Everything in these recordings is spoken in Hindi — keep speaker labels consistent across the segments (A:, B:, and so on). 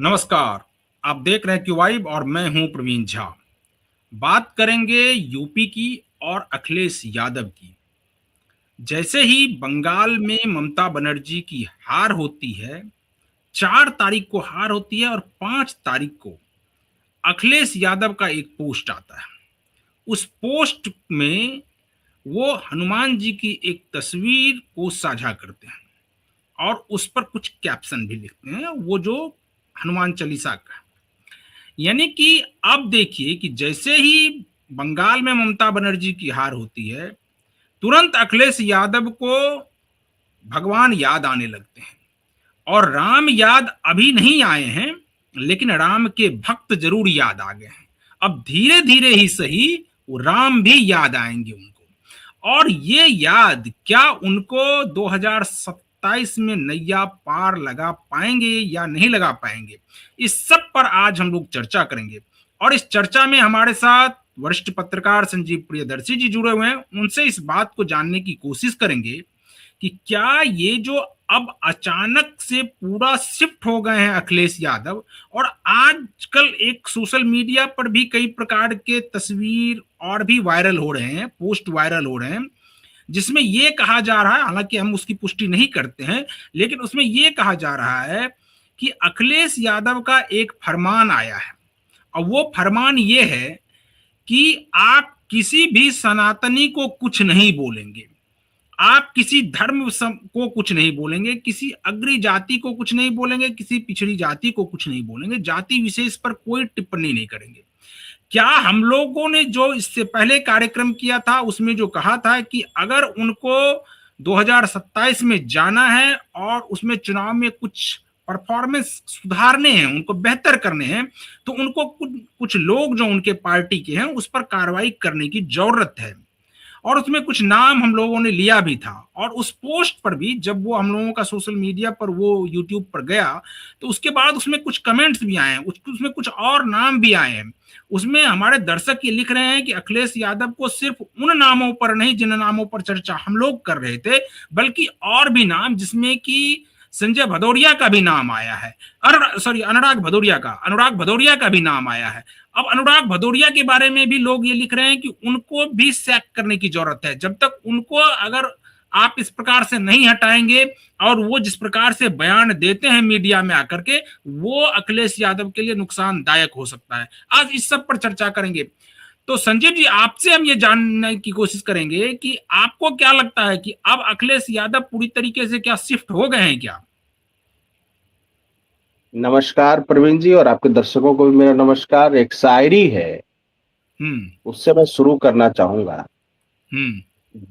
A: नमस्कार। आप देख रहे हैं क्यू वाइब और मैं हूं प्रवीण झा। बात करेंगे यूपी की और अखिलेश यादव की। जैसे ही बंगाल में ममता बनर्जी की हार होती है, 4 तारीख को हार होती है और 5 तारीख को अखिलेश यादव का एक पोस्ट आता है। उस पोस्ट में वो हनुमान जी की एक तस्वीर को साझा करते हैं और उस पर कुछ कैप्शन भी लिखते हैं, वो जो हनुमान चालीसा का। यानी कि अब देखिए कि जैसे ही बंगाल में ममता बनर्जी की हार होती है, तुरंत अखिलेश यादव को भगवान याद आने लगते हैं। और राम याद अभी नहीं आए हैं, लेकिन राम के भक्त जरूर याद आ गए हैं। अब धीरे धीरे ही सही वो राम भी याद आएंगे उनको। और ये याद क्या उनको 2027 में नैया पार लगा पाएंगे या नहीं लगा पाएंगे, इस सब पर आज हम लोग चर्चा करेंगे। और इस चर्चा में हमारे साथ वरिष्ठ पत्रकार संजीव प्रियदर्शी जी जुड़े हुए हैं। उनसे इस बात को जानने की कोशिश करेंगे कि क्या ये जो अब अचानक से पूरा शिफ्ट हो गए हैं अखिलेश यादव, और आजकल एक सोशल मीडिया पर भी कई प्रकार के तस्वीर और भी वायरल हो रहे हैं, पोस्ट वायरल हो रहे हैं, जिसमें ये कहा जा रहा है, हालांकि हम उसकी पुष्टि नहीं करते हैं, लेकिन उसमें ये कहा जा रहा है कि अखिलेश यादव का एक फरमान आया है। और वो फरमान ये है कि आप किसी भी सनातनी को कुछ नहीं बोलेंगे, आप किसी धर्म को कुछ नहीं बोलेंगे, किसी अग्री जाति को कुछ नहीं बोलेंगे, किसी पिछड़ी जाति को कुछ नहीं बोलेंगे, जाति विशेष पर कोई टिप्पणी नहीं करेंगे। क्या हम लोगों ने जो इससे पहले कार्यक्रम किया था उसमें जो कहा था कि अगर उनको 2027 में जाना है और उसमें चुनाव में कुछ परफॉर्मेंस सुधारने हैं, उनको बेहतर करने हैं, तो उनको कुछ लोग जो उनके पार्टी के हैं उस पर कार्रवाई करने की जरूरत है। और उसमें कुछ नाम हम लोगों ने लिया भी था। और उस पोस्ट पर भी जब वो हम लोगों का सोशल मीडिया पर वो यूट्यूब पर गया, तो उसके बाद उसमें कुछ कमेंट्स भी आए हैं, उसमें कुछ और नाम भी आए हैं। उसमें हमारे दर्शक ये लिख रहे हैं कि अखिलेश यादव को सिर्फ उन नामों पर नहीं जिन नामों पर चर्चा हम लोग कर रहे थे, बल्कि और भी नाम, जिसमें कि संजय भदौरिया का भी नाम आया है, अनुराग भदौरिया का भी नाम आया है। अब अनुराग भदौरिया के बारे में भी लोग ये लिख रहे हैं कि उनको भी सैक करने की जरूरत है। जब तक उनको अगर आप इस प्रकार से नहीं हटाएंगे, और वो जिस प्रकार से बयान देते हैं मीडिया में आकर के, वो अखिलेश यादव के लिए नुकसानदायक हो सकता है। आज इस सब पर चर्चा करेंगे। तो संजीव जी, आपसे हम ये जानने की कोशिश करेंगे कि आपको क्या लगता है कि अब अखिलेश यादव पूरी तरीके से क्या शिफ्ट हो गए हैं क्या?
B: नमस्कार प्रवीण जी, और आपके दर्शकों को भी मेरा नमस्कार। एक शायरी है, उससे मैं शुरू करना चाहूंगा।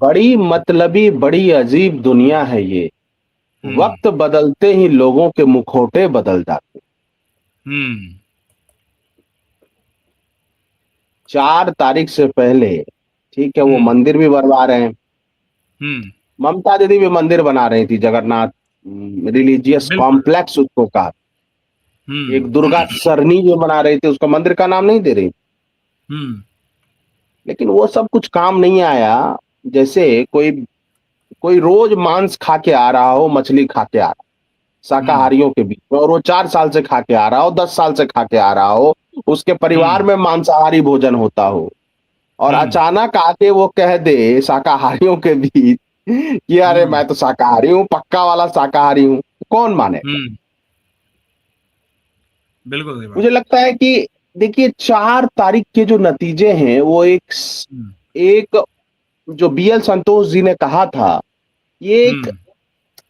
B: बड़ी मतलबी बड़ी अजीब दुनिया है ये, वक्त बदलते ही लोगों के मुखौटे बदल जाते। 4 तारीख से पहले, ठीक है, वो मंदिर भी बनवा रहे हैं। ममता दीदी भी मंदिर बना रही थी, जगन्नाथ रिलीजियस कॉम्प्लेक्स उसको कहा। एक दुर्गा सरनी जो बना रही थी, उसका मंदिर का नाम नहीं दे रही। लेकिन वो सब कुछ काम नहीं आया। जैसे कोई रोज मांस खा के आ रहा हो, मछली खा के आ रहा, शाकाहारियों के बीच में, और वो 4 साल से खा के आ रहा हो, 10 साल से खा के आ रहा हो, उसके परिवार में मांसाहारी भोजन होता हो, और अचानक आके वो कह दे शाकाहारियों के बीच कि अरे मैं तो शाकाहारी हूँ, पक्का वाला शाकाहारी हूँ। कौन माने?
A: बिल्कुल।
B: मुझे लगता है कि देखिए, 4 तारीख के जो नतीजे हैं वो एक जो बीएल संतोष जी ने कहा था, ये एक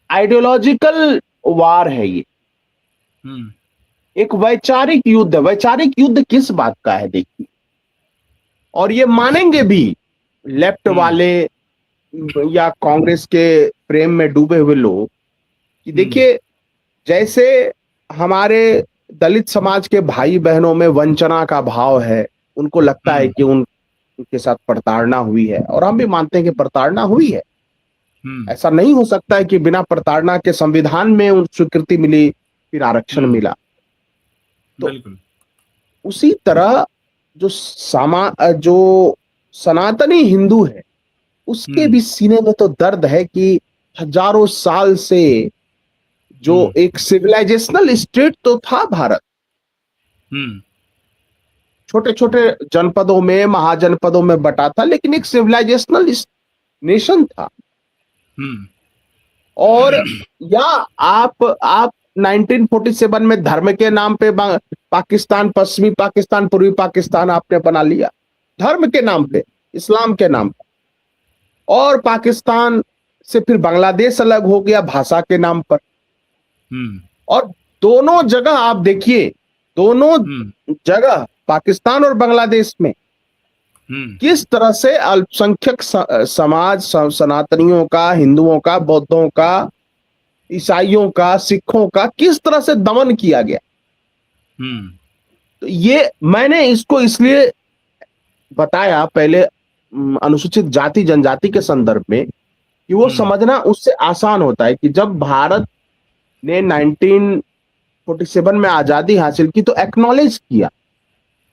B: आइडियोलॉजिकल वार है। ये एक वैचारिक युद्ध है। वैचारिक युद्ध किस बात का है देखिए, और ये मानेंगे भी लेफ्ट वाले या कांग्रेस के प्रेम में डूबे हुए लोग, कि देखिए जैसे हमारे दलित समाज के भाई बहनों में वंचना का भाव है, उनको लगता है कि उनके साथ प्रताड़ना हुई है, और हम भी मानते हैं कि प्रताड़ना हुई है। ऐसा नहीं हो सकता है कि बिना प्रताड़ना के संविधान में उन स्वीकृति मिली, फिर आरक्षण मिला। तो उसी तरह जो सनातनी हिंदू है, उसके भी सीने में तो दर्द है कि हजारों साल से जो एक सिविलाइजेशनल स्टेट तो था भारत,
A: हम्म।
B: छोटे छोटे जनपदों में, महाजनपदों में बटा था, लेकिन एक सिविलाइजेशनल नेशन था।
A: हम्म।
B: और या आप 1947 में धर्म के नाम पे पाकिस्तान, पश्चिमी पाकिस्तान, पूर्वी पाकिस्तान आपने बना लिया, धर्म के नाम पे, इस्लाम के नाम पे। और पाकिस्तान से फिर बांग्लादेश अलग हो गया भाषा के नाम पर।
A: हम्म।
B: और दोनों जगह आप देखिए, दोनों
A: हम्म।
B: जगह पाकिस्तान और बांग्लादेश में
A: हम्म।
B: किस तरह से अल्पसंख्यक समाज, सनातनियों का, हिंदुओं का, बौद्धों का, ईसाइयों का, सिखों का किस तरह से दमन किया गया।
A: हम्म।
B: तो ये मैंने इसको इसलिए बताया पहले अनुसूचित जाति जनजाति के संदर्भ में, कि वो
A: हम्म।
B: समझना उससे आसान होता है कि जब भारत ने 1947 में आजादी हासिल की तो एक्नॉलेज किया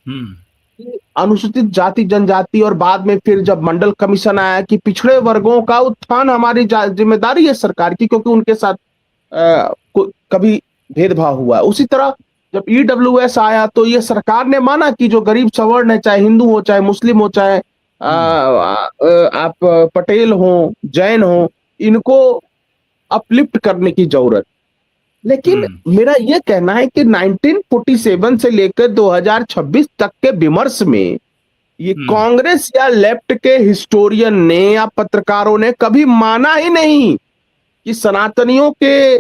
A: हम्म।
B: कि अनुसूचित जाति जनजाति, और बाद में फिर जब मंडल कमीशन आया कि पिछड़े वर्गों का उत्थान हमारी जिम्मेदारी है सरकार की, क्योंकि उनके साथ कभी भेदभाव हुआ। उसी तरह जब ईडब्ल्यूएस आया तो ये सरकार ने माना कि जो गरीब सवर्ण है, चाहे हिंदू हो, चाहे मुस्लिम हो, चाहे आप पटेल हो, जैन हो, इनको अपलिफ्ट करने की जरूरत। लेकिन
A: हम्म।
B: मेरा यह कहना है कि 1947 से लेकर 2026 तक के विमर्श में ये
A: हम्म।
B: कांग्रेस या लेफ्ट के हिस्टोरियन ने या पत्रकारों ने कभी माना ही नहीं कि सनातनियों के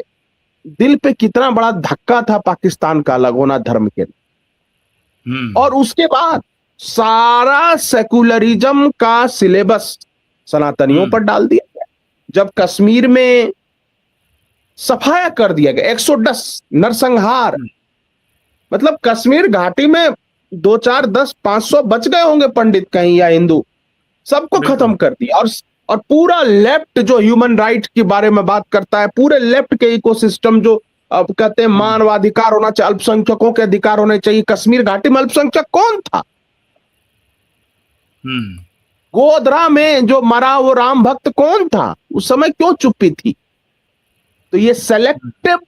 B: दिल पे कितना बड़ा धक्का था पाकिस्तान का अलग होना धर्म के। और उसके बाद सारा सेकुलरिज्म का सिलेबस सनातनियों पर डाल दिया गया। जब कश्मीर में सफाया कर दिया गया, 110 नरसंहार, मतलब कश्मीर घाटी में 2 4 10 500 बच गए होंगे पंडित कहीं या हिंदू, सबको खत्म कर दिया। और पूरा लेफ्ट जो ह्यूमन राइट के बारे में बात करता है, पूरे लेफ्ट के इकोसिस्टम जो अब कहते हैं मानवाधिकार होना चाहिए, अल्पसंख्यकों के अधिकार होने चाहिए, कश्मीर घाटी में अल्पसंख्यक कौन था? गोधरा में जो मरा वो राम भक्त कौन था? उस समय क्यों चुप्पी थी? तो ये सेलेक्टिव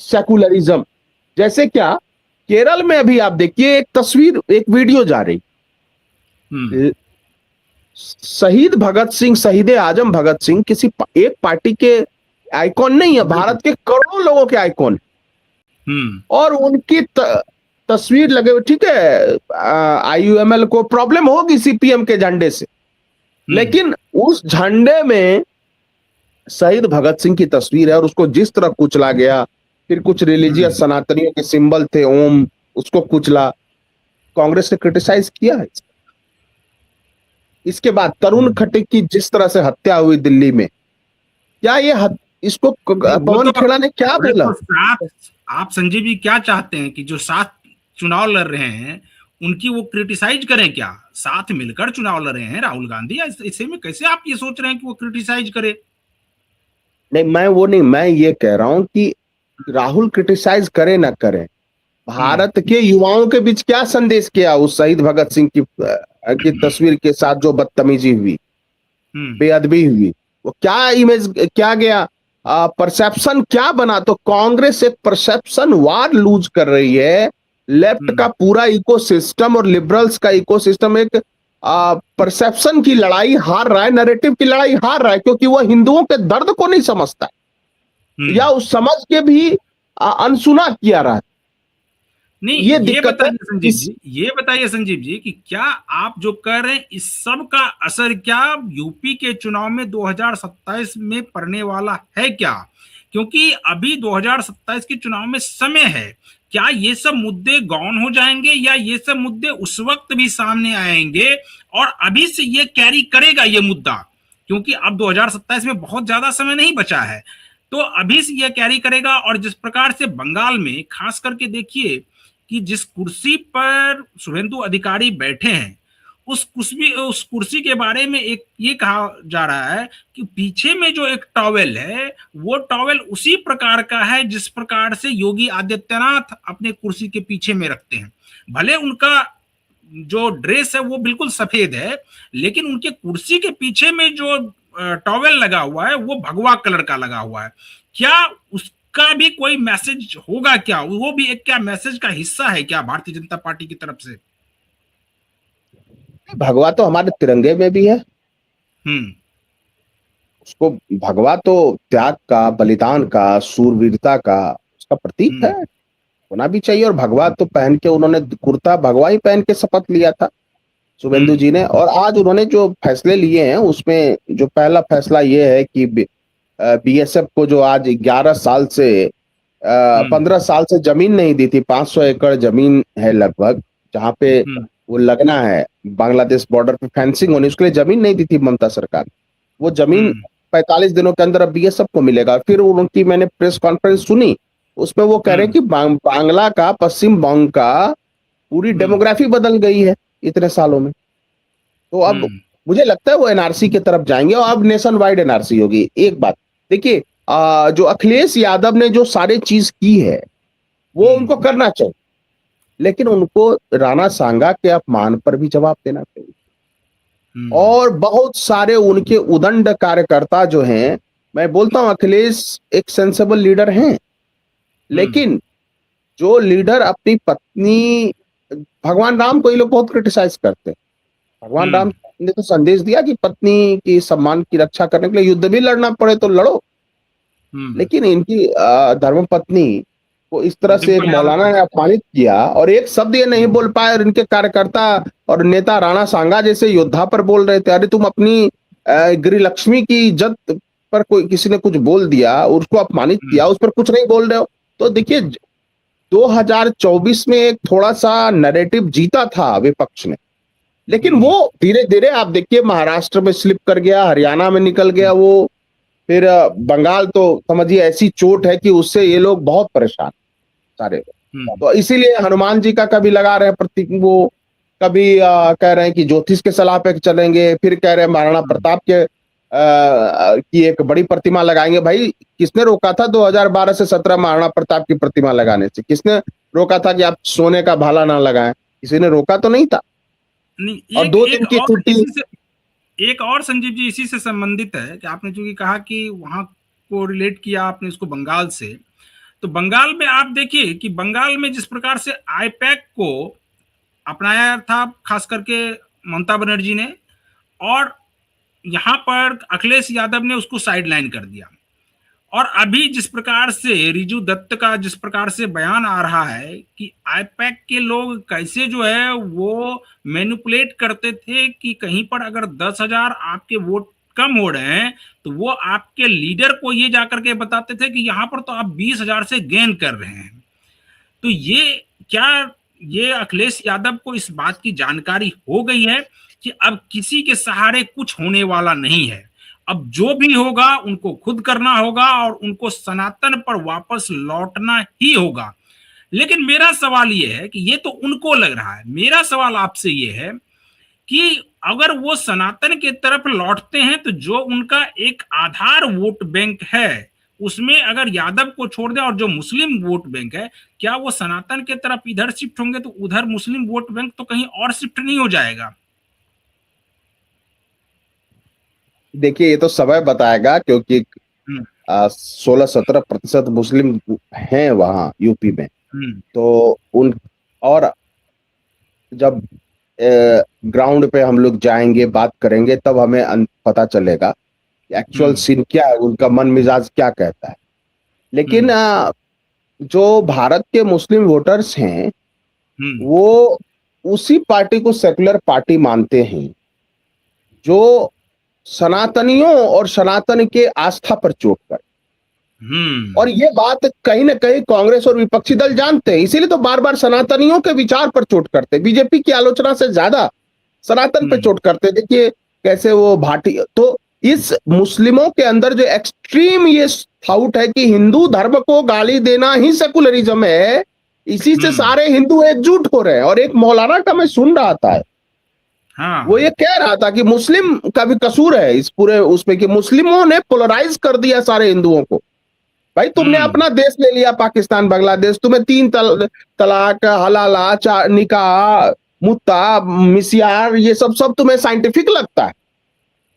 B: सेकुलरिज्म, जैसे क्या केरल में अभी आप देखिए, एक तस्वीर, एक वीडियो जा रही, शहीद भगत सिंह, शहीद आजम भगत सिंह किसी एक पार्टी के आइकॉन नहीं है, भारत के करोड़ों लोगों के आइकॉन। और उनकी तस्वीर लगे हुए, ठीक है, आईयूएमएल को प्रॉब्लम होगी सीपीएम के झंडे से, लेकिन उस झंडे में शहीद भगत सिंह की तस्वीर है और उसको जिस तरह कुचला गया, फिर कुछ रिलीजियस सनातनियों के सिंबल थे, ओम, उसको कुचला, कांग्रेस ने क्रिटिसाइज किया है। इसके बाद तरुण खट्टिक की जिस तरह से हत्या हुई दिल्ली में, क्या ये इसको पवन खेड़ा ने क्या बोला?
A: आप संजीव जी क्या चाहते हैं कि जो साथ चुनाव लड़ रहे हैं उनकी वो क्रिटिसाइज करें? क्या साथ मिलकर चुनाव लड़ रहे हैं राहुल गांधी, ऐसे में कैसे आप ये सोच रहे हैं कि वो क्रिटिसाइज करे?
B: नहीं, मैं ये कह रहा हूं कि राहुल क्रिटिसाइज करे ना करे, भारत के युवाओं के बीच क्या संदेश किया उस शहीद भगत सिंह की तस्वीर के साथ जो बदतमीजी हुई, बेअदबी हुई, वो क्या इमेज, क्या गया, परसेप्शन क्या बना? तो कांग्रेस एक परसेप्शन वार लूज कर रही है। लेफ्ट का पूरा इकोसिस्टम और लिबरल्स का इकोसिस्टम एक परसेप्शन की लड़ाई हार रहा है, नैरेटिव की लड़ाई हार रहा है, क्योंकि वो हिंदुओं के दर्द को नहीं समझता या उस समझ के भी अनसुना किया रहा है।
A: नहीं, ये बताइए संजीव जी कि क्या आप जो कर रहे हैं इस सब का असर क्या यूपी के चुनाव में 2027 में पड़ने वाला है क्या? क्योंकि अभी 2027 के चुनाव में समय है, क्या ये सब मुद्दे गौन हो जाएंगे या ये सब मुद्दे उस वक्त भी सामने आएंगे और अभी से ये कैरी करेगा ये मुद्दा? क्योंकि अब 2027 में बहुत ज्यादा समय नहीं बचा है, तो अभी से ये कैरी करेगा। और जिस प्रकार से बंगाल में खास करके देखिए कि जिस कुर्सी पर शुभेंदु अधिकारी बैठे हैं उस कुर्सी के बारे में एक ये कहा जा रहा है कि पीछे में जो एक टॉवेल है वो टॉवेल उसी प्रकार का है जिस प्रकार से योगी आदित्यनाथ अपने कुर्सी के पीछे में रखते हैं। भले उनका जो ड्रेस है वो बिल्कुल सफेद है, लेकिन उनके कुर्सी के पीछे में जो टॉवेल लगा हुआ है वो भगवा कलर का लगा हुआ है। क्या उस उसका भी कोई मैसेज होगा क्या? वो भी एक क्या मैसेज का हिस्सा है क्या भारतीय जनता पार्टी की तरफ से?
B: भगवा तो हमारे तिरंगे में भी है।
A: हम्म।
B: उसको भगवा तो त्याग का, बलिदान का, शूरवीरता का उसका प्रतीक है,
A: हम्म।
B: होना भी चाहिए। और भगवा तो पहन के उन्होंने कुर्ता भगवा ही पहन के शपथ लिया था शुभेंदु
A: हम्म।
B: जी ने। और आज उन्होंने जो फैसले लिए हैं उसमें जो पहला फैसला ये है कि बीएसएफ को जो आज 11 साल से
A: हम्म।
B: 15 साल से जमीन नहीं दी थी, 500 एकड़ जमीन है लगभग, जहां पे
A: हम्म।
B: वो लगना है, बांग्लादेश बॉर्डर पे फेंसिंग होनी, उसके लिए जमीन नहीं दी थी ममता सरकार। वो जमीन
A: हम्म।
B: 45 दिनों के अंदर अब बीएसएफ को मिलेगा। फिर उनकी मैंने प्रेस कॉन्फ्रेंस सुनी, उसमें वो कह रहे हैं
A: हम्म।
B: कि बांग्ला का, पश्चिम बंग का पूरी
A: हम्म।
B: डेमोग्राफी बदल गई है इतने सालों में। तो अब
A: हम्म।
B: मुझे लगता है वो एनआरसी की तरफ जाएंगे और अब नेशन वाइड एनआरसी होगी। एक बात देखिए, जो अखिलेश यादव ने जो सारे चीज की है वो
A: हम्म।
B: उनको करना चाहिए, लेकिन उनको राणा सांगा के अपमान पर भी जवाब देना चाहिए।
A: हम्म।
B: और बहुत सारे उनके उदंड कार्यकर्ता जो हैं, मैं बोलता हूं अखिलेश एक सेंसेबल लीडर हैं,
A: हम्म।
B: लेकिन जो लीडर अपनी पत्नी, भगवान राम को ये लोग बहुत क्रिटिसाइज करते हैं। भगवान राम
A: हम्म।
B: ने तो संदेश दिया कि पत्नी की सम्मान की रक्षा करने के लिए युद्ध भी लड़ना पड़े तो लड़ो।
A: हम्म।
B: लेकिन इनकी धर्मपत्नी को इस तरह से एक
A: डिम्पल यादव
B: मौलाना
A: को।
B: ने अपमानित किया और एक शब्द ये नहीं बोल पाए, और इनके कार्यकर्ता और नेता राणा सांगा जैसे योद्धा पर बोल रहे थे, अरे तुम अपनी गृह लक्ष्मी की इज्जत पर कोई किसी ने कुछ बोल दिया, उसको अपमानित
A: हम्म।
B: किया, उस पर कुछ नहीं बोल रहे हो। तो देखिए 2024 में एक थोड़ा सा नैरेटिव जीता था विपक्ष ने, लेकिन
A: हम्म।
B: वो धीरे धीरे आप देखिए महाराष्ट्र में स्लिप कर गया, हरियाणा में निकल गया वो, फिर बंगाल तो समझिए ऐसी चोट है कि उससे ये लोग बहुत परेशान सारे लोग।
A: हम्म।
B: तो इसीलिए हनुमान जी का कभी लगा रहे हैं प्रतीक, वो कभी कह रहे हैं कि ज्योतिष के सलाह पे चलेंगे, फिर कह रहे हैं महाराणा
A: हम्म।
B: प्रताप के की एक बड़ी प्रतिमा लगाएंगे। भाई किसने रोका था 2012 से 17 महाराणा प्रताप की प्रतिमा लगाने से? किसने रोका था कि आप सोने का भाला ना लगाएं? किसी ने रोका तो नहीं था।
A: नहीं,
B: और
A: एक
B: 2
A: एक
B: दिन की
A: और
B: छुट्टी।
A: इसी से, एक और संजीव जी इसी से संबंधित है कि आपने चूंकि कहा कि वहां को रिलेट किया आपने इसको बंगाल से, तो बंगाल में आप देखिए कि बंगाल में जिस प्रकार से आईपैक को अपनाया था खास करके ममता बनर्जी ने, और यहां पर अखिलेश यादव ने उसको साइडलाइन कर दिया। और अभी जिस प्रकार से रिजू दत्त का जिस प्रकार से बयान आ रहा है कि आईपैक के लोग कैसे जो है वो मैनिपुलेट करते थे कि कहीं पर अगर 10,000 आपके वोट कम हो रहे हैं तो वो आपके लीडर को ये जाकर के बताते थे कि यहां पर तो आप 20,000 से गेन कर रहे हैं। तो ये क्या, ये अखिलेश यादव को इस बात की जानकारी हो गई है कि अब किसी के सहारे कुछ होने वाला नहीं है, अब जो भी होगा उनको खुद करना होगा और उनको सनातन पर वापस लौटना ही होगा। लेकिन मेरा सवाल ये है कि ये तो उनको लग रहा है, मेरा सवाल आपसे ये है कि अगर वो सनातन की तरफ लौटते हैं तो जो उनका एक आधार वोट बैंक है उसमें अगर यादव को छोड़ दें और जो मुस्लिम वोट बैंक है, क्या वो सनातन के तरफ इधर शिफ्ट होंगे तो उधर मुस्लिम वोट बैंक तो कहीं और शिफ्ट नहीं हो जाएगा?
B: देखिए ये तो समय बताएगा, क्योंकि 16-17% मुस्लिम हैं वहां यूपी में।
A: हम्म।
B: तो उन, और जब ग्राउंड पे हम लोग जाएंगे, बात करेंगे, तब हमें पता चलेगा एक्चुअल
A: हम्म।
B: सीन क्या है, उनका मन मिजाज क्या कहता है। लेकिन
A: हम्म।
B: जो भारत के मुस्लिम वोटर्स हैं
A: हम्म।
B: वो उसी पार्टी को सेकुलर पार्टी मानते हैं जो सनातनियों और सनातन के आस्था पर चोट कर। और ये बात कहीं ना कहीं कांग्रेस और विपक्षी दल जानते हैं, इसीलिए तो बार बार सनातनियों के विचार पर चोट करते हैं। बीजेपी की आलोचना से ज्यादा सनातन पे चोट करते हैं। देखिए कैसे वो भाटी, तो इस मुस्लिमों के अंदर जो एक्सट्रीम ये थाउट है कि हिंदू धर्म को गाली देना ही सेकुलरिज्म है, इसी से सारे हिंदू एकजुट हो रहे हैं। और एक मौलाना का मैं सुन रहा था, वो ये कह रहा था कि मुस्लिम का भी कसूर है इस पूरे उसमें, कि मुस्लिमों ने पोलराइज कर दिया सारे हिंदुओं को। भाई तुमने अपना देश ले लिया पाकिस्तान, बांग्लादेश, तुम्हें 3 तलाक, हलाला, निकाह, मुत्ता, मिसियार, ये सब सब तुम्हें साइंटिफिक लगता है।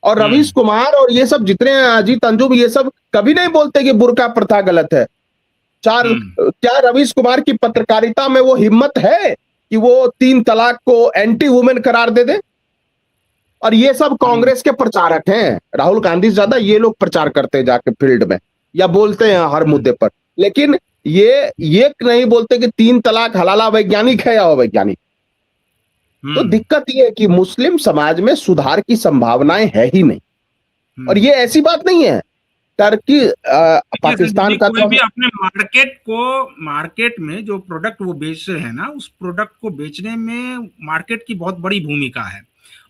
B: और रवीश कुमार और ये सब जितने, अजीत अंजुम, ये सब कभी नहीं बोलते कि बुर्का प्रथा गलत है। चार क्या रवीश कुमार की पत्रकारिता में वो हिम्मत है कि वो 3 तलाक को एंटी वुमेन करार दे दे? और ये सब कांग्रेस के प्रचारक हैं, राहुल गांधी से ज्यादा ये लोग प्रचार करते हैं जाके फील्ड में, या बोलते हैं हर मुद्दे पर, लेकिन ये नहीं बोलते कि 3 तलाक हलाला वैज्ञानिक है या अवैज्ञानिक। तो दिक्कत ये है कि मुस्लिम समाज में सुधार की संभावनाएं है ही नहीं। और ये ऐसी बात नहीं है टर्की पाकिस्तान का,
A: कोई भी अपने मार्केट में जो प्रोडक्ट वो बेच रहे हैं ना, उस प्रोडक्ट को बेचने में मार्केट की बहुत बड़ी भूमिका है,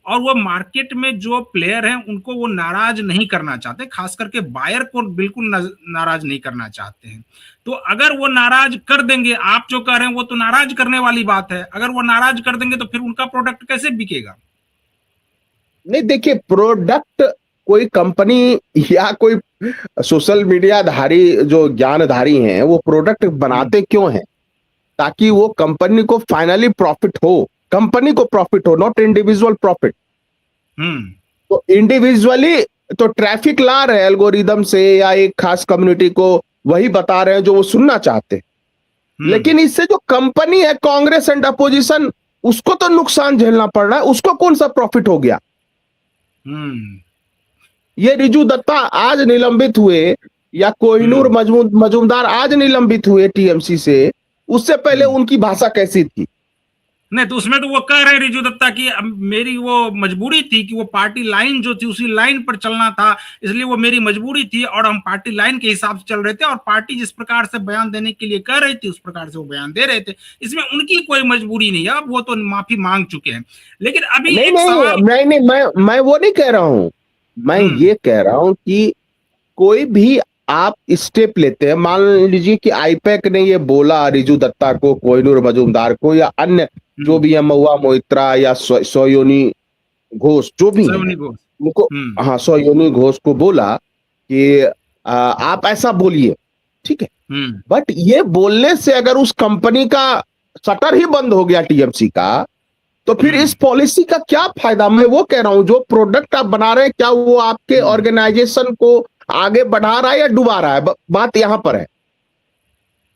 A: और वो मार्केट में जो प्लेयर हैं उनको वो नाराज नहीं करना चाहते, खास करके बायर को बिल्कुल नाराज नहीं करना चाहते हैं। तो अगर वो नाराज कर देंगे, आप जो कह रहे हैं वो तो नाराज करने वाली बात है, अगर वो नाराज कर देंगे तो फिर उनका प्रोडक्ट कैसे बिकेगा?
B: नहीं देखिए, प्रोडक्ट कोई कंपनी या कोई सोशल मीडिया धारी जो ज्ञानधारी हैं वो प्रोडक्ट बनाते क्यों हैं? ताकि वो कंपनी को फाइनली प्रॉफिट हो, कंपनी को प्रॉफिट हो, नॉट इंडिविजुअल प्रॉफिट। तो इंडिविजुअली तो ट्रैफिक ला रहे हैं एल्गोरिदम से, या एक खास कम्युनिटी को वही बता रहे हैं जो वो सुनना चाहते हैं। लेकिन इससे जो कंपनी है कांग्रेस एंड अपोजिशन, उसको तो नुकसान झेलना पड़ रहा है, उसको कौन सा प्रॉफिट हो गया? ये रिजू दत्ता आज निलंबित हुए, या कोहिनूर मजूमदार आज निलंबित हुए टीएमसी से, उससे पहले उनकी भाषा कैसी थी?
A: नहीं, तो उसमें तो वो कह रहे रिजू दत्ता की मेरी वो मजबूरी थी कि वो पार्टी लाइन जो थी उसी लाइन पर चलना था, इसलिए वो मेरी मजबूरी थी और हम पार्टी लाइन के हिसाब से चल रहे थे, और पार्टी जिस प्रकार से बयान देने के लिए कह रही थी उस प्रकार से वो बयान दे रहे थे, इसमें उनकी कोई मजबूरी नहीं है। अब वो तो माफी मांग चुके हैं। लेकिन अभी
B: मैं वो नहीं कह रहा हूं, मैं ये कह रहा हूं कि कोई भी आप स्टेप लेते हैं, मान लीजिए कि आईपैक ने ये बोला रिजू दत्ता को, कोहिनूर मजूमदार को, या अन्य जो भी है, महुआ मोइत्रा या सोयोनी घोष जो भी है उनको, हाँ सोयोनी घोष को बोला कि आप ऐसा बोलिए, ठीक है, बट ये बोलने से अगर उस कंपनी का शटर ही बंद हो गया टीएमसी का, तो फिर इस पॉलिसी का क्या फायदा? मैं वो कह रहा हूं, जो प्रोडक्ट आप बना रहे हैं क्या वो आपके ऑर्गेनाइजेशन को आगे बढ़ा रहा है या डुबा रहा है? बात यहां पर है।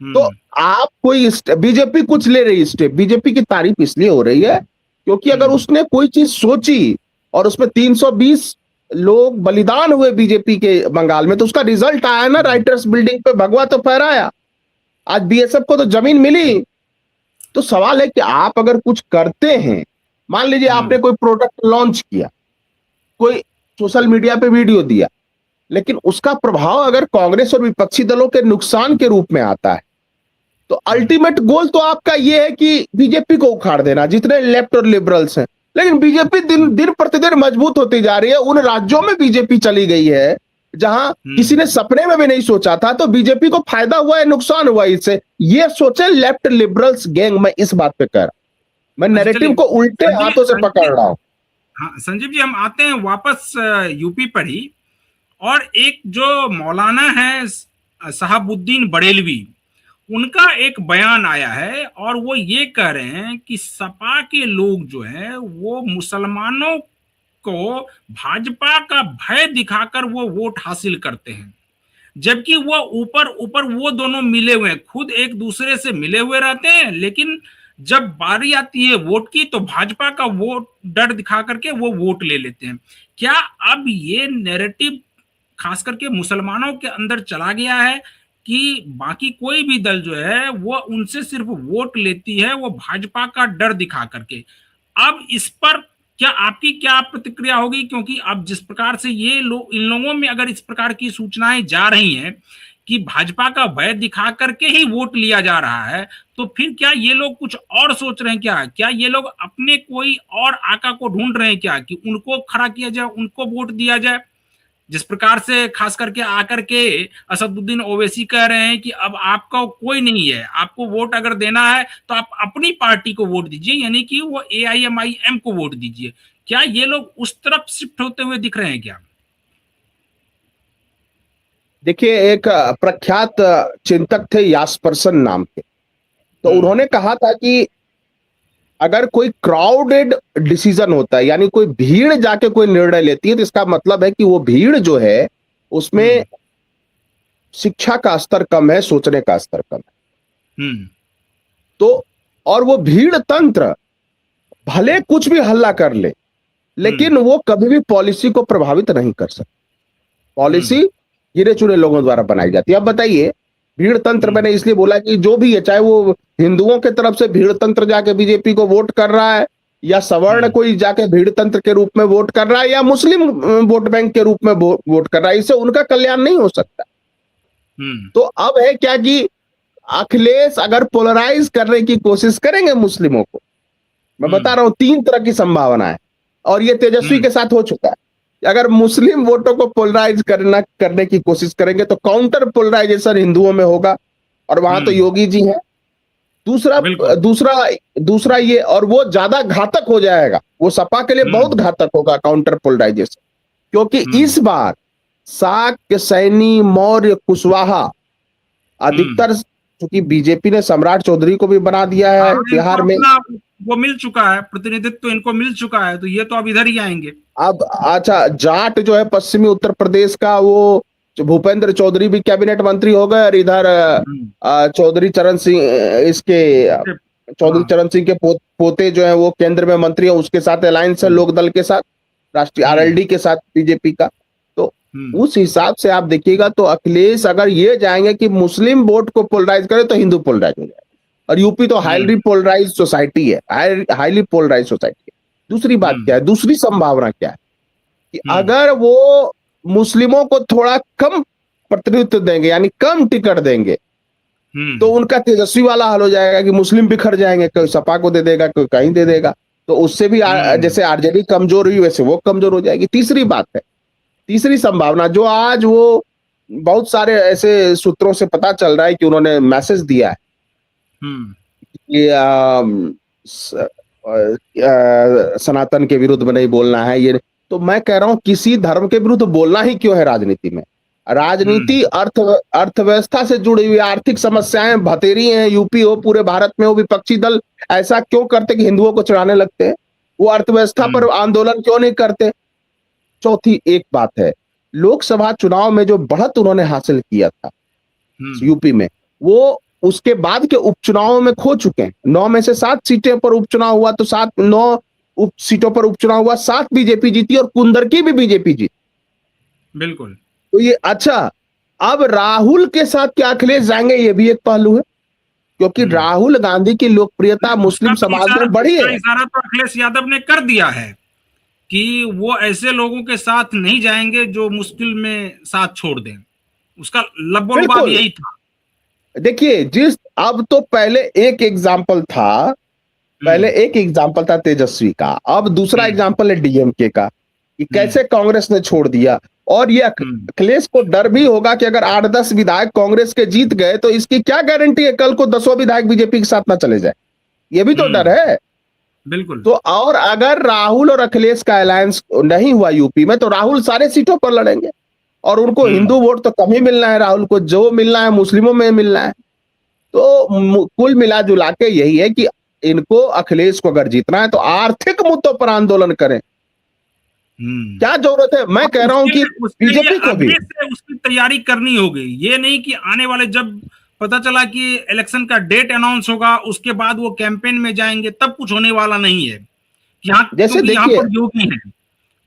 B: तो आप कोई बीजेपी कुछ ले रही स्टेप, बीजेपी की तारीफ इसलिए हो रही है क्योंकि अगर उसने कोई चीज सोची और उसमें 320 लोग बलिदान हुए बीजेपी के बंगाल में, तो उसका रिजल्ट आया ना, राइटर्स बिल्डिंग पे भगवा तो फहराया, आज बीएसएफ को तो जमीन मिली। तो सवाल है कि आप अगर कुछ करते हैं, मान लीजिए आपने कोई प्रोडक्ट लॉन्च किया, कोई सोशल मीडिया पे वीडियो दिया, लेकिन उसका प्रभाव अगर कांग्रेस और विपक्षी दलों के नुकसान के रूप में आता है, तो अल्टीमेट गोल तो आपका यह है कि बीजेपी को उखाड़ देना, जितने लेफ्ट और लिबरल्स हैं। लेकिन बीजेपी दिन प्रतिदिन मजबूत होती जा रही है। उन राज्यों में बीजेपी चली गई है जहां किसी ने सपने में भी नहीं सोचा था, तो बीजेपी को फायदा हुआ है, नुकसान हुआ इससे, ये सोचे लेफ्ट लिबरल्स गैंग। मैं इस बात पे कह रहा हूं, मैं नैरेटिव को उल्टे हाथों से पकड़ रहा हूं।
A: हाँ संजीव जी, हम आते हैं वापस यूपी पर ही, और एक जो मौलाना है शहाबुद्दीन बरेलवी, उनका एक बयान आया है और वो ये कह रहे हैं कि सपा के लोग जो है वो मुसलमानों को भाजपा का भय दिखाकर वो वोट हासिल करते हैं, जबकि वो ऊपर वो दोनों मिले हुए हैं, खुद एक दूसरे से मिले हुए रहते हैं, लेकिन जब बारी आती है वोट की तो भाजपा का वोट डर दिखा करके वो वोट ले लेते हैं। क्या अब ये नैरेटिव खास करके मुसलमानों के अंदर चला गया है कि बाकी कोई भी दल जो है वो उनसे सिर्फ वोट लेती है, वो भाजपा का डर दिखा करके? अब इस पर क्या आपकी क्या प्रतिक्रिया होगी? क्योंकि अब जिस प्रकार से ये लोग, इन लोगों में अगर इस प्रकार की सूचनाएं जा रही हैं कि भाजपा का भय दिखा करके ही वोट लिया जा रहा है, तो फिर क्या ये लोग कुछ और सोच रहे हैं? क्या ये लोग अपने कोई और आका को ढूंढ रहे हैं क्या, कि उनको खड़ा किया जाए, उनको वोट दिया जाए? जिस प्रकार से खास करके आकर के असदुद्दीन ओवैसी कह रहे हैं कि अब आपका कोई नहीं है, आपको वोट अगर देना है तो आप अपनी पार्टी को वोट दीजिए, यानी कि वो AIMIM को वोट दीजिए। क्या ये लोग उस तरफ शिफ्ट होते हुए दिख रहे हैं क्या?
B: देखिए, एक प्रख्यात चिंतक थे यास्परसन नाम के, तो उन्होंने कहा था कि अगर कोई क्राउडेड डिसीजन होता है, यानी कोई भीड़ जाके कोई निर्णय लेती है, तो इसका मतलब है कि वो भीड़ जो है उसमें शिक्षा का स्तर कम है, सोचने का स्तर कम है।
A: हम्म।
B: तो और वो भीड़ तंत्र भले कुछ भी हल्ला कर ले, लेकिन वो कभी भी पॉलिसी को प्रभावित नहीं कर सकते। पॉलिसी गिने चुने लोगों द्वारा बनाई जाती है। अब बताइए, भीड़ तंत्र मैंने इसलिए बोला कि जो भी है, चाहे वो हिंदुओं के तरफ से भीड़ तंत्र जाके बीजेपी को वोट कर रहा है, या सवर्ण कोई जाके भीड़ तंत्र के रूप में वोट कर रहा है, या मुस्लिम वोट बैंक के रूप में वोट कर रहा है, इससे उनका कल्याण नहीं हो सकता। तो अब है क्या कि अखिलेश अगर पोलराइज करने की कोशिश करेंगे मुस्लिमों को, मैं बता रहा हूं 3 तरह की संभावना है, और ये तेजस्वी के साथ हो चुका है। अगर मुस्लिम वोटों को पोलराइज करने की कोशिश करेंगे तो काउंटर पोलराइजेशन हिंदुओं में होगा, और वहां तो योगी जी हैं। दूसरा दूसरा दूसरा ये, और वो ज्यादा घातक हो जाएगा, वो सपा के लिए बहुत घातक होगा काउंटर पोलराइजेशन, क्योंकि इस बार शाक्य, सैनी, मौर्य, कुशवाहा अधिकतर, क्योंकि बीजेपी ने सम्राट चौधरी को भी बना दिया है बिहार में,
A: वो मिल चुका है, प्रतिनिधित्व तो इनको मिल चुका है, तो ये तो अब इधर ही आएंगे।
B: अब अच्छा, जाट जो है पश्चिमी उत्तर प्रदेश का, वो भूपेंद्र चौधरी भी कैबिनेट मंत्री हो गए, और इधर चौधरी चरण सिंह, इसके चौधरी चरण सिंह के पोते जो है वो केंद्र में मंत्री है, उसके साथ अलायंस है लोकदल के साथ, राष्ट्रीय आरएलडी के साथ बीजेपी का। तो उस हिसाब से आप देखिएगा, तो अखिलेश अगर ये जाएंगे कि मुस्लिम वोट को पोलराइज करे तो हिंदू पोलराइज हो जाए, और यूपी तो हाईली पोलराइज सोसाइटी है, हाईली पोलराइज सोसाइटी है। दूसरी बात क्या है, दूसरी संभावना क्या है कि अगर वो मुस्लिमों को थोड़ा कम प्रतिनिधित्व देंगे, यानी कम टिकट देंगे, तो उनका तेजस्वी वाला हाल हो जाएगा कि मुस्लिम बिखर जाएंगे, कोई सपा को दे देगा, कोई कहीं दे देगा, तो उससे भी जैसे आरजेडी कमजोर हुई वैसे वो कमजोर हो जाएगी। तीसरी बात है, तीसरी संभावना जो आज वो बहुत सारे ऐसे सूत्रों से पता चल रहा है कि उन्होंने मैसेज दिया है कि सनातन के विरुद्ध में नहीं बोलना है, ये तो मैं कह रहा हूं किसी धर्म के विरुद्ध बोलना ही क्यों है राजनीति में। राजनीति अर्थव्यवस्था से जुड़ी हुई आर्थिक समस्याएं भतेरी हैं, यूपी हो, पूरे भारत में हो, विपक्षी दल ऐसा क्यों करते कि हिंदुओं को चढ़ाने लगते हैं, वो अर्थव्यवस्था पर आंदोलन क्यों नहीं करते। चौथी एक बात है, लोकसभा चुनाव में जो बढ़त उन्होंने हासिल किया था यूपी में, वो उसके बाद के उपचुनावों में खो चुके हैं। 9 में से 7 सीटें पर उपचुनाव हुआ, तो 9 उप सीटों पर उपचुनाव हुआ, 7 बीजेपी जीती और कुंदर की भी बीजेपी जीती।
A: बिल्कुल।
B: तो ये अच्छा, अब राहुल के साथ क्या अखिलेश जाएंगे, ये भी एक पहलू है, क्योंकि राहुल गांधी की लोकप्रियता मुस्लिम समाज में बढ़ी है।
A: इशारा तो अखिलेश यादव ने कर दिया है कि वो ऐसे लोगों के साथ नहीं जाएंगे जो मुश्किल में साथ छोड़ दें, उसका लब्बो-लुबाब यही था।
B: देखिए, अब तो पहले एक एग्जाम्पल था तेजस्वी का, अब दूसरा एग्जाम्पल है डीएमके का, कि कैसे कांग्रेस ने छोड़ दिया। और ये अखिलेश को डर भी होगा कि अगर 8-10 विधायक कांग्रेस के जीत गए तो इसकी क्या गारंटी है कल को 10 विधायक बीजेपी के साथ ना चले जाए, ये भी तो डर है।
A: बिल्कुल।
B: तो और अगर राहुल और अखिलेश का अलायंस नहीं हुआ यूपी में, तो राहुल सारे सीटों पर लड़ेंगे, और उनको हिंदू वोट तो कम ही मिलना है, राहुल को जो मिलना है मुस्लिमों में मिलना है। तो कुल मिला जुला के यही है कि इनको, अखिलेश को अगर जीतना है तो आर्थिक मुद्दों पर आंदोलन करें। क्या जरूरत है, मैं कह रहा हूं कि बीजेपी को भी
A: उसकी तैयारी करनी होगी। ये नहीं कि आने वाले, जब पता चला कि इलेक्शन का डेट अनाउंस होगा उसके बाद वो कैंपेन में जाएंगे, तब कुछ होने वाला नहीं है। यहाँ
B: जैसे
A: यहाँ पर योगी है,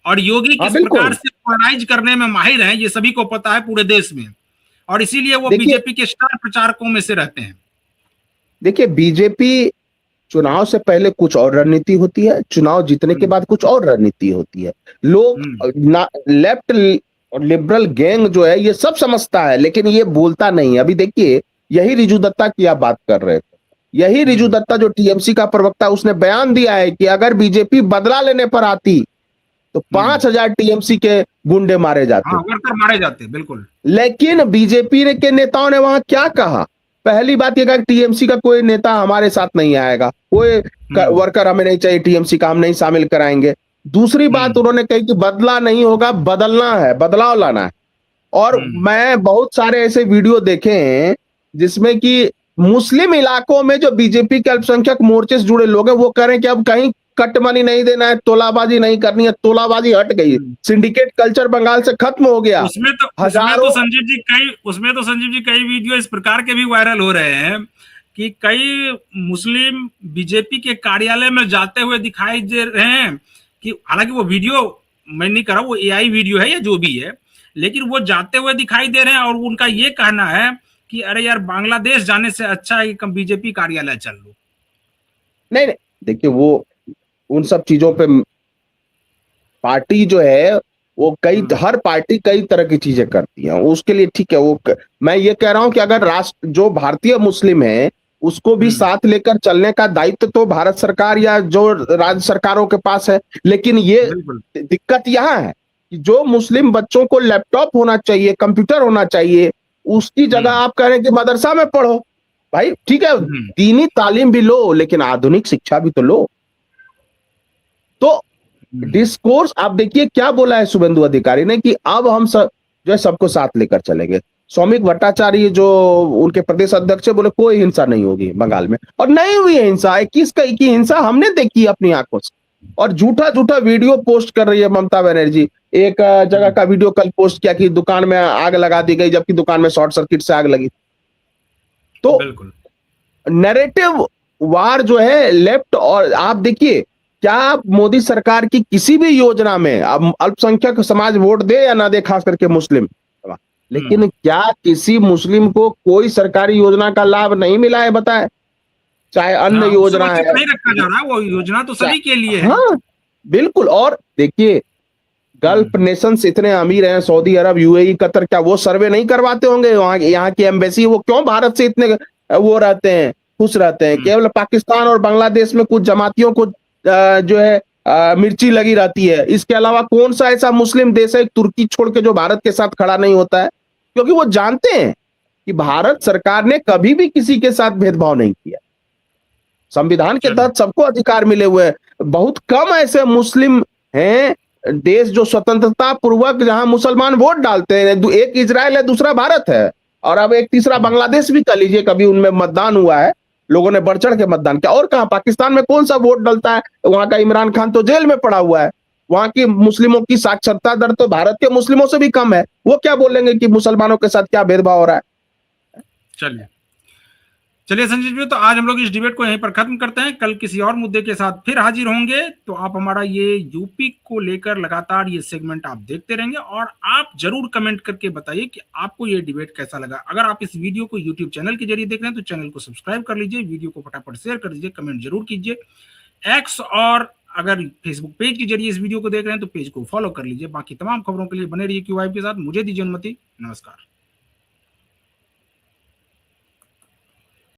A: और योगी किस प्रकार से पोलराइज करने में माहिर है, ये सभी को पता है पूरे देश में, और इसीलिए वो बीजेपी के स्टार प्रचारकों में से रहते हैं।
B: देखिए, बीजेपी चुनाव से पहले कुछ और रणनीति होती है, चुनाव जीतने के बाद कुछ और रणनीति होती है। लोग लेफ्ट और लिबरल गैंग जो है ये सब समझता है, लेकिन ये बोलता नहीं है। अभी देखिए, यही रिजू दत्ता की आप बात कर रहे थे, यही रिजू दत्ता जो टीएमसी का प्रवक्ता, उसने बयान दिया है कि अगर बीजेपी बदला लेने पर आती तो 5000 टीएमसी के गुंडे मारे जाते।
A: वर्कर मारे जाते, बिल्कुल।
B: लेकिन बीजेपी के नेताओं ने वहां क्या कहा, पहली बात यह कहा कि टीएमसी का कोई नेता हमारे साथ नहीं आएगा, कोई वर्कर हमें नहीं चाहिए, टीएमसी का हम नहीं शामिल कराएंगे। दूसरी बात उन्होंने कही कि बदला नहीं होगा, बदलना है, बदलाव लाना है। और मैं बहुत सारे ऐसे वीडियो देखे हैं जिसमें कि मुस्लिम इलाकों में जो बीजेपी के अल्पसंख्यक मोर्चे से जुड़े लोग हैं वो कह रहे हैं कि अब कहीं कट मनी नहीं देना है, तोलाबाजी नहीं करनी है, तोलाबाजी हट गई, सिंडिकेट कल्चर बंगाल से खत्म हो गया।
A: उसमें तो संजीव जी कई वीडियो इस प्रकार के भी वायरल हो रहे हैं कि कई मुस्लिम बीजेपी के कार्यालय में जाते हुए दिखाई दे रहे हैं कि हालांकि वो वीडियो मैं नहीं कर रहा, वो एआई वीडियो है या जो भी है, लेकिन वो जाते हुए दिखाई दे रहे हैं और उनका ये कहना है कि अरे यार बांग्लादेश जाने से अच्छा है कि बीजेपी कार्यालय चल लो।
B: नहीं, देखिए वो उन सब चीजों पे पार्टी जो है वो हर पार्टी कई तरह की चीजें करती है, उसके लिए ठीक है। मैं ये कह रहा हूं कि अगर राष्ट्र जो भारतीय मुस्लिम है उसको भी साथ लेकर चलने का दायित्व तो भारत सरकार या जो राज्य सरकारों के पास है, लेकिन ये दिक्कत यहाँ है कि जो मुस्लिम बच्चों को लैपटॉप होना चाहिए, कंप्यूटर होना चाहिए, उसकी जगह आप कह रहे हैं कि मदरसा में पढ़ो। भाई ठीक है, दीनी तालीम भी लो लेकिन आधुनिक शिक्षा भी तो लो। तो डिस्कोर्स आप देखिए क्या बोला है शुभेंदु अधिकारी ने कि अब हम सब जो है सबको साथ लेकर चलेंगे। सौमिक भट्टाचार्य जो उनके प्रदेश अध्यक्ष बोले कोई हिंसा नहीं होगी बंगाल में, और नहीं हुई है हिंसा। 21 की हिंसा हमने देखी अपनी आंखों से, और झूठा झूठा वीडियो पोस्ट कर रही है ममता बनर्जी। एक जगह का वीडियो कल पोस्ट किया कि दुकान में आग लगा दी गई जबकि दुकान में शॉर्ट सर्किट से आग लगी। तो नैरेटिव वार जो है लेफ्ट, और आप देखिए क्या मोदी सरकार की किसी भी योजना में अब अल्पसंख्यक समाज वोट दे या ना दे, खास करके मुस्लिम, लेकिन क्या किसी मुस्लिम को कोई सरकारी योजना का लाभ नहीं मिला है बताए? चाहे अन्न योजना है,
A: नहीं रखा जा रहा है, वो योजना तो सभी के लिए है।
B: हाँ बिल्कुल। और देखिए गल्फ नेशंस इतने अमीर हैं, सऊदी अरब, यूएई, कतर, क्या वो सर्वे नहीं करवाते होंगे? वहां यहाँ की एम्बेसी वो क्यों भारत से इतने वो रहते हैं, खुश रहते हैं? केवल पाकिस्तान और बांग्लादेश में कुछ जमातियों को जो है मिर्ची लगी रहती है। इसके अलावा कौन सा ऐसा मुस्लिम देश है तुर्की छोड़ के जो भारत के साथ खड़ा नहीं होता है? क्योंकि वो जानते हैं कि भारत सरकार ने कभी भी किसी के साथ भेदभाव नहीं किया। संविधान के तहत सबको अधिकार मिले हुए हैं। बहुत कम ऐसे मुस्लिम हैं देश जो स्वतंत्रता पूर्वक जहां मुसलमान वोट डालते हैं। एक इजराइल है, दूसरा भारत है, और अब एक तीसरा बांग्लादेश भी कर लीजिए, कभी उनमें मतदान हुआ है, लोगों ने बढ़ चढ़ के मतदान किया। और कहां पाकिस्तान में कौन सा वोट डलता है? वहां का इमरान खान तो जेल में पड़ा हुआ है। वहां की मुस्लिमों की साक्षरता दर तो भारत के मुस्लिमों से भी कम है। वो क्या बोलेंगे कि मुसलमानों के साथ क्या भेदभाव हो रहा है?
A: चलिए संजीव जी, तो आज हम लोग इस डिबेट को यहीं पर खत्म करते हैं। कल किसी और मुद्दे के साथ फिर हाजिर होंगे। तो आप हमारा ये यूपी को लेकर लगातार ये सेगमेंट आप देखते रहेंगे, और आप जरूर कमेंट करके बताइए कि आपको ये डिबेट कैसा लगा। अगर आप इस वीडियो को यूट्यूब चैनल के जरिए देख रहे हैं तो चैनल को सब्सक्राइब कर लीजिए, वीडियो को फटाफट शेयर कर दीजिए, कमेंट जरूर कीजिए। एक्स और अगर फेसबुक पेज के जरिए इस वीडियो को देख रहे हैं तो पेज को फॉलो कर लीजिए। बाकी तमाम खबरों के लिए बने रहिए क्यूआईब के साथ। मुझे दीजिए अनुमति, नमस्कार।